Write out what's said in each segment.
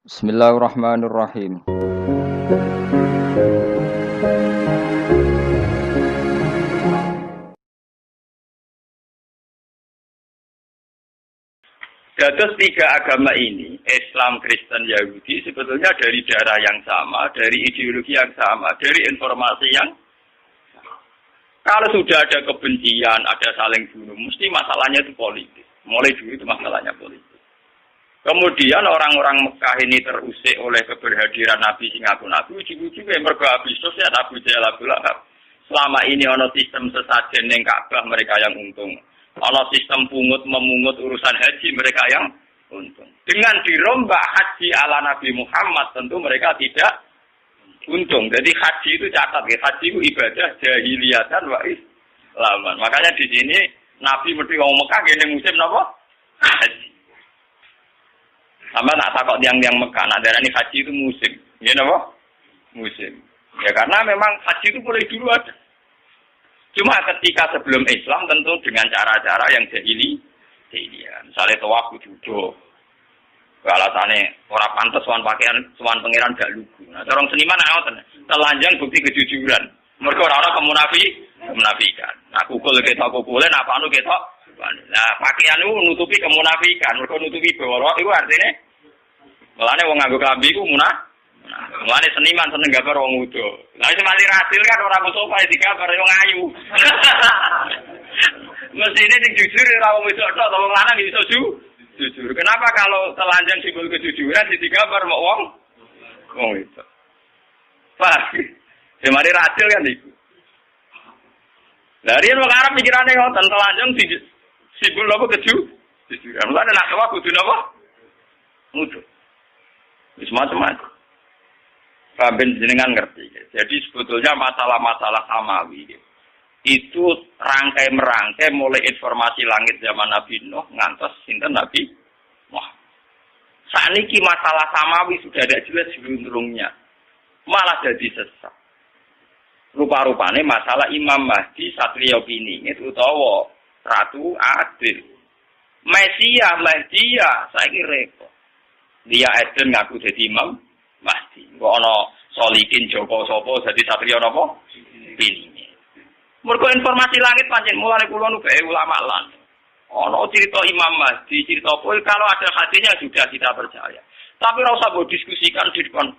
Bismillahirrahmanirrahim. Dados tiga agama ini, Islam, Kristen, Yahudi, sebetulnya dari darah yang sama, dari ideologi yang sama, dari informasi yang sama. Kalau sudah ada kebencian, ada saling bunuh, mesti masalahnya itu politik. Mulai dulu itu masalahnya politik. Kemudian orang-orang Mekah ini terusik oleh keberhadiran Nabi sing ngaku-ngaku, ujung-ujungnya mergo habis sosial Abu Jahal Abu Lahab. Selama ini ono sistem sesajen ning Ka'bah mereka yang untung. Ono sistem pungut memungut urusan haji mereka yang untung. Dengan dirombak haji ala Nabi Muhammad tentu mereka tidak untung. Jadi haji itu catat ya, haji itu ibadah jahiliyatan wa islaman. Makanya di sini Nabi mesti wong Mekah ngene musim napa? Haji. Sama tak takut yang Mekah, nak darani haji itu musim. Ya napa? Musim. Ya karena memang haji itu boleh dulu ada. Cuma ketika sebelum Islam tentu dengan cara-cara yang jahiliyah. Misalnya tawaf kudu alasannya orang pantas sowan pakaian sowan pangeran gak lugu. Nah, orang seniman ngoten, telanjang bukti kejujuran. Mergo ora ana kemunafikan. Nah, kukul ketok kukulen apa anu ketok. Nah, pakaian itu nutupi kemunafikan. Mergo nutupi bawah itu artinya mulane wong nganggo klambi iku mulane seniman seneng gambar wong udo. Lah sing mati rasil kan ora musofa digambar wong ayu. Mesine sing jujur ora wong wedok tok, wong lanang iso jujur. Kenapa kalau telanjang simbol kejujuran digambar mok wong wedok? Pak, sing mati rasil kan iku. Lah riyen wong Arab pikirane ngoten, telanjang simbol apa kejujuran. Mulane nek kawak kudu napa? Udo. Wis macam-macam. Sampai jenengan ngerti. Jadi sebetulnya masalah-masalah samawi itu rangkai-merangkai mulai informasi langit zaman Nabi Nuh ngantos sinten Nabi Muhammad. Saniki masalah samawi sudah ada jelas sebelumnya. Malah jadi sesat. Rupa-rupane masalah Imam Mahdi Satrio Piningit utawa Ratu Adil. Mesia Mahdia saiki repot. Dia Eden ngaku jadi Imam Mahdi. Kok ana Solikin Joko sapa dadi satria napa? Pininge. Mergo informasi langit pancen mulane kula nu gawe ulama lan. Ana cerita Imam Mahdi, cerita apa kalau ada hadisnya sudah kita percaya. Tapi ora usah mbok diskusikan di depan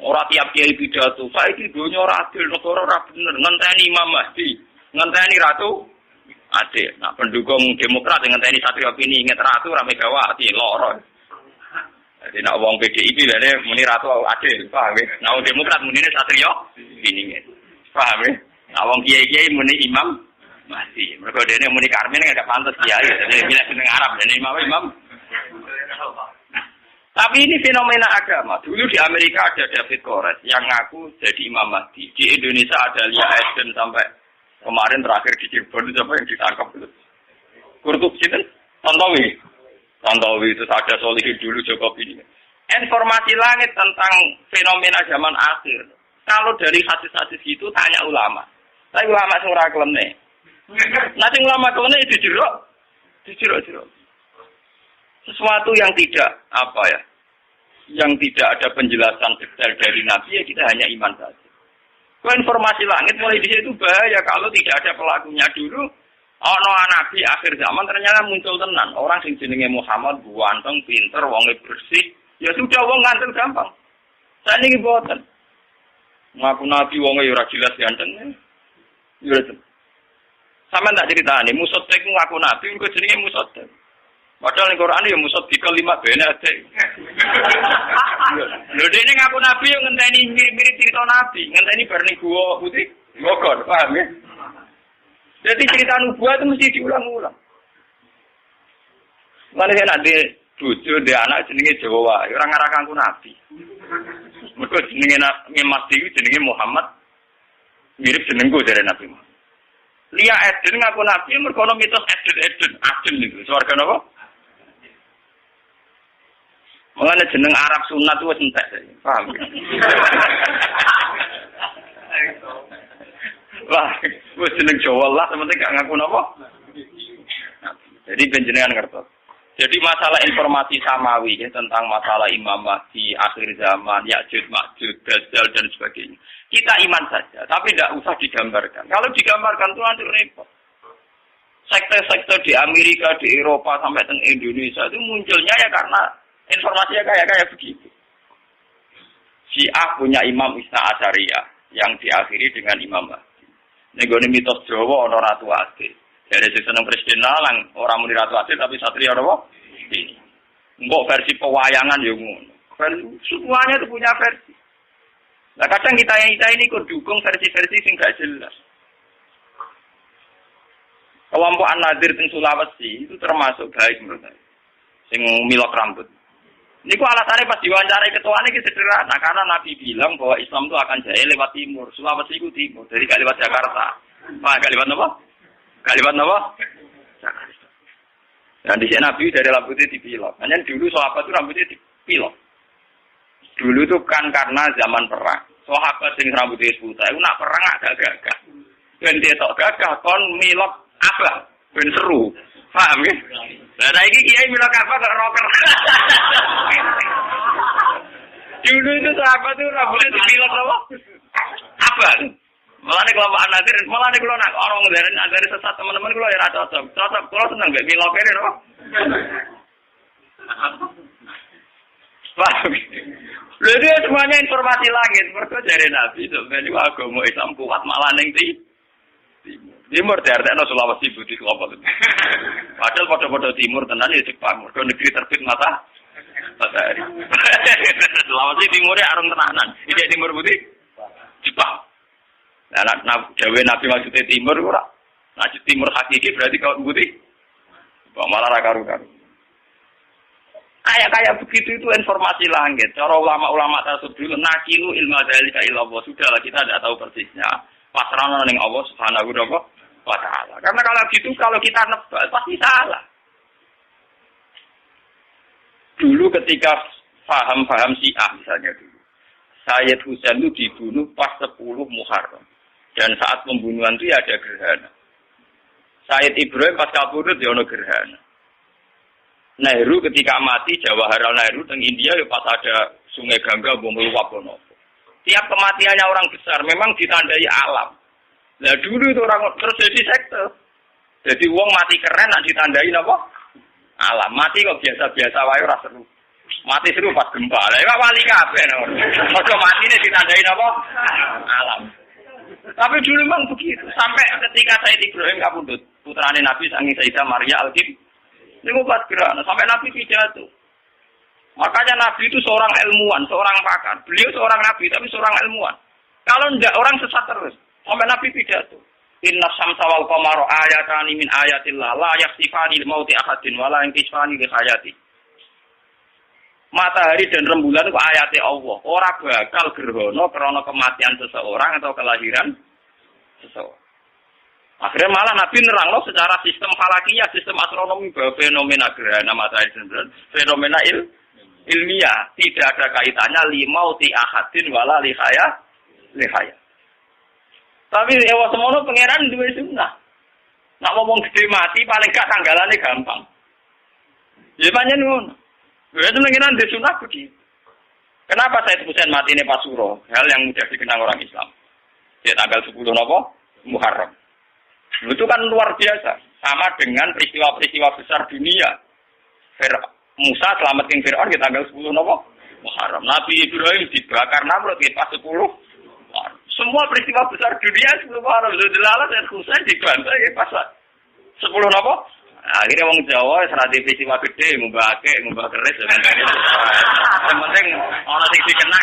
ora tiap kiai pidato. Saiki donya ora adil, negara ora bener. Ngenteni Imam Mahdi, ngenteni Ratu Adil. Nah, pendukung Demokrat ngenteni satria Pininge Ratu ora Megawati loro. Jadi nak wong PDIP lene muni Ratu Adil, paham ya? Nak wong Demokrat munine Satrio Pininge. Paham ya? Nak wong kiai-kiai muni Imam Mahdi. Mergo dene muni Karmen enggak pantes kiai, jadi milih jeneng Arab dene Imam. Tapi ini fenomena agama. Dulu di Amerika ada David Koresh yang ngaku jadi Imam Mahdi. Di Indonesia ada Lia Eden sampai kemarin terakhir di Cirebon itu apa yang ditangkap itu. Kurtub sinten? Tantowi itu ada Solihin dulu Jokowi ini. Informasi langit tentang fenomena zaman akhir. Kalau dari hadis-hadis itu tanya ulama. Tapi ulama sing ora kelene. Nah sing ulama kelene dijerok. Sesuatu yang tidak yang tidak ada penjelasan detail dari Nabi ya kita hanya iman saja. Kalau informasi langit mulai di situ bahaya kalau tidak ada pelakunya dulu. Ono nabi akhir zaman ternyata muncul tenan orang sing jenenge Muhammad ganteng, pinter, wonge bersih. Ya sudah wong ganteng gampang. Saniki boten. Ngaku nabi wonge ora jelas ganteng. Ya itu. Sama tak ceritane Musaddiq ngaku nabi kok jenenge Musaddiq. Padahal ning Quran ya Musaddiq kalimat bene ade. Lho dene ngaku nabi yo ngenteni mirip-mirip cerita nabi, ngenteni bar ning gua putih. Bogor, paham ya? Jadi cerita nubuah itu mesti diulang-ulang. Mana saya nanti bojo dia anak jenenge Jawa, orang ngarakanku nabi. Mergo jenenge Mahdi jenenge Muhammad mirip jenengku dari Nabi Muhammad. Lia Eden ngaku nabi mergo ana mitos Eden itu. Swarga napa? Mengene jeneng Arab sunat wis entek. Paham? Wah, wis jeneng Jawa lah, sementing gak ngaku napa. Jadi panjenengan ngertos. Jadi masalah informasi samawi ya, tentang masalah Imam Mahdi, akhir zaman, Ya'juj, Ma'juj, Dajjal dan sebagainya. Kita iman saja, tapi tidak usah digambarkan. Kalau digambarkan itu nanti repot. Sekte-sekte di Amerika, di Eropa, sampai ke Indonesia itu munculnya ya karena informasinya kayak begitu. Syiah punya Imam Isna Asyariyah yang diakhiri dengan Imam Mahdi. Ini mitos Jawa, ada Ratu Adil. Dari seneng presiden lang orang muni Ratu Adil tapi satria apa? Ini. Mbok versi pewayangan ya ngono. Semuanya itu punya versi. Nah kadang kita ini kok dukung versi-versi sing gak jelas. Kelompok An-Nadir teng Sulawesi itu termasuk baik menurut saya. Sing milok rambut. Niku alasannya pas diwawancarai ketuanya itu sederhana karena Nabi bilang bahwa Islam itu akan jaya lewat timur. Sulawesi itu timur, jadi gak lewat Jakarta. Gak lewat apa? Kalimat apa? Dan di sini Nabi dari rambutnya dipilok. Hanya dulu sahabat itu rambutnya dipilok. Dulu itu kan karena zaman perang. Sahabat yang rambutnya putih, itu nak perang agak gagah. Dan dia tak gagah, kon milok apa? Ben seru. Paham ya? Nah ini kiai milok apa ke rocker? Dulu itu sahabat itu rambutnya dipilok apa? Apa? Malah nih kelompok An-Nadir, malah nih kalau nak orang dari sesat teman-teman kalau ya cocok, kalau seneng gak miloknya loh. Paham? Jadi semuanya informasi langit, mereka dari Nabi sebenarnya agama Islam kuat malah neng timur artinya Sulawesi Budi kelompok itu. Padahal pada timur tenan ya Jepang, mereka negeri terbit matahari. Sulawesi timurnya arung tenanan, ini timur Budi Jepang. Nah, Jawa Nabi maksudnya timur ora. Nah, timur hakiki berarti kau putih. Malah ra karu-karu. Kayak begitu itu informasi langit. Cara ulama-ulama tersebut nakilu ilmu dzalika ila Allah. Sudahlah kita tidak tahu persisnya. Pasrahna ning Allah Subhanahu wa taala. Karena kalau kita nebak pasti salah. Dulu ketika paham Syiah misalnya dulu. Sayyid Husain itu dibunuh pas 10 Muharram. Dan saat pembunuhan itu ya ada gerhana. Sayyid Ibrahim pas kabudut ya ada gerhana. Nehru ketika mati, Jawaharlal Nehru teng India ya pas ada Sungai Gangga meluap bonopo. Tiap kematiannya orang besar memang ditandai alam. Nah dulu itu orang terjadi sekte. Jadi wong mati keren nak ditandai apa? Alam. Mati kok biasa-biasa wae ora seru. Mati seru pas gempa. Lah ya wali kabeh no. Ojo matine ditandai apa? Alam. Tapi dulu memang begitu. Sampai ketika Sayyid Ibrahim kabudut, putrane Nabi sangi Sayyidah Maria Al-Qib. Niku pas gerhana sampai Nabi pidato. Makanya Nabi itu seorang ilmuwan, seorang pakar. Beliau seorang Nabi tapi seorang ilmuwan. Kalau enggak orang sesat terus. Sampai Nabi pidato. Inna syamsa wal qamara ayatani min ayatillah la yakhsifani li mauti ahadin wala yankisfani li hayati. Matahari dan rembulan itu ayatnya Allah. Ora bakal gerhana karena kematian seseorang atau kelahiran seseorang. Akhirnya malah Nabi nerangno secara sistem falakiyah, sistem astronomi bahwa fenomena gerhana matahari dan bulan fenomena ilmiah tidak ada kaitannya limauti ahadin wala lihaya. Tapi ewa semono pangeran duwe sunnah. Nak ngomong gede mati paling gak tanggalannya gampang. Ya pancen ngono. Ya pengiran di sunnah begitu. Kenapa saya Husain mati ini pas Suro? Hal yang mudah dikenang orang Islam. Dia tanggal 10 Muharram. Itu kan luar biasa. Sama dengan peristiwa-peristiwa besar dunia. Musa selamatin Fir'aun di tanggal 10 Muharram. Nabi Ibrahim dibakar Namrud di pas 10 Muharram. Semua peristiwa besar dunia 10 Muharram. Zulalalah dan Husain dibantai di pas 10 Akhirnya wong Jawa serati peristiwa gede, ngubah keris. Yang penting orang sing dikena.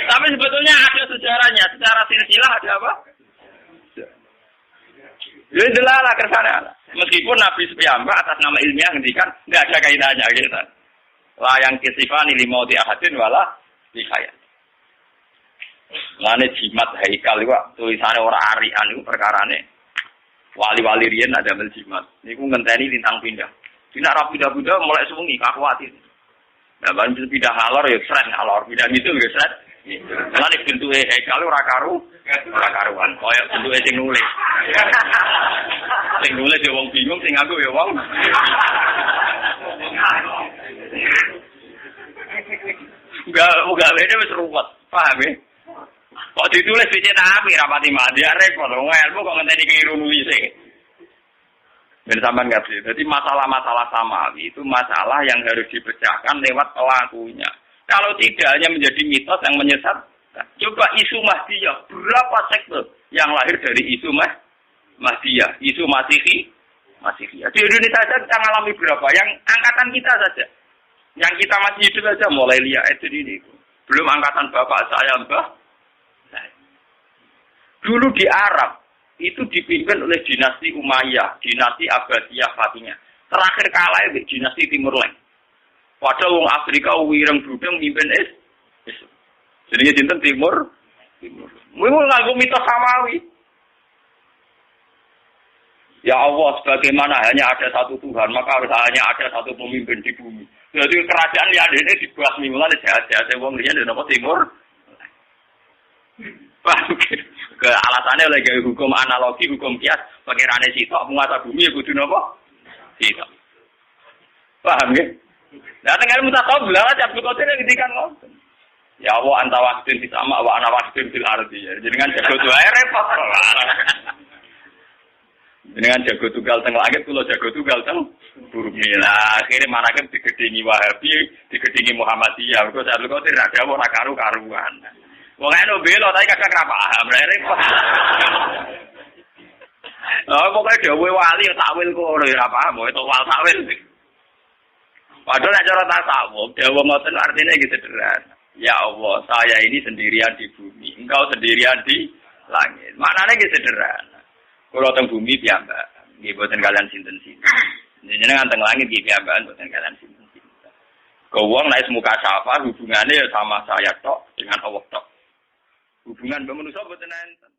Tapi sebetulnya ada sejarahnya. Secara silsilah ada apa? Ya delalah kersane. Meskipun Nabi sepiyambak atas nama ilmiah ngendikan enggak ada kaitannya gitu. Layang kisifani limauti ahadin wala dihayat. Lane jimat haikal iku tulisane ora arian iku perkarane. Wali-wali riyen ada meljimat. Niku ngenteni lintang pindah. Dina ra pindah-pindah mulai sewengi kakuatin. Nah, ban pindah halor ya sret halor, pindah gitu ya sret. Lan bentuke haikal ora karuan. Kaya bentuke sing nulis. Sing nulis ya wong bingung, sing aku ya wong. Enggak beda wis ruwet. Paham ya? Kok ditulis dicetak api rapati mati repot. Wong ilmu kok ngenteni keliru nulis. Ben sampean ngerti. Jadi masalah-masalah samawi itu masalah yang harus dipecahkan lewat pelakunya. Kalau tidak hanya menjadi mitos yang menyesatkan. Coba isu Mahdiyah, berapa sekte yang lahir dari isu Mahdiyah, isu Masihiyah. Di Indonesia saja kita mengalami berapa? Yang angkatan kita saja. Yang kita masih hidup saja mulai lihat itu ini. Belum angkatan bapak saya, Mbah. Dulu di Arab itu dipimpin oleh dinasti Umayyah, dinasti Abbasiyah Fatimiyah. Terakhir kalah itu dinasti Timur Leng. Padahal wong Afrika wireng budeng mimpin jenenge dinten Timur. Mulu nganggo mitos samawi. Ya Allah, sebagaimana hanya ada satu Tuhan, maka harus hanya ada satu pemimpin di bumi. Jadi kerajaan lihat ini dibasmi mulai sehat-sehat wong liya napa Timur. Ke alasannya oleh hukum analogi, hukum kias, pakirane sitok penguasa bumi ya kudu napa? Sitok. Paham ya? Nah, tengah mutasawuf lah Abdul Qadir ngendikan ngoten. Ya Allah anta wahidin fis sama wa ana wahidin fil ardi. Jenengan jago wae repot. Jenengan jago tunggal teng langit kula jago tunggal teng bumi. Lah akhire manaken digedhingi Wahabi, digedhingi Muhammadiyah. Mergo Abdul Qadir ra dawuh ora karu-karuan. Wong eno bela tapi kadang ra paham, repot. Oh, pokoke dawuhe wali takwil kok ora paham, itu wal takwil. Padahal nek cara tasawuf, dawuh ngoten artinya gitu sederhana. Ya Allah, saya ini sendirian di bumi, engkau sendirian di langit. Maknanya gitu sederhana. Kalau teng bumi piyambak, nggih boten kalian sinten-sinten. Jenengan teng langit nggih piyambak boten kalian sinten-sinten. Kewong nek muka syafa hubungannya sama saya tok dengan Allah tok. Hubungan manusia boten enten.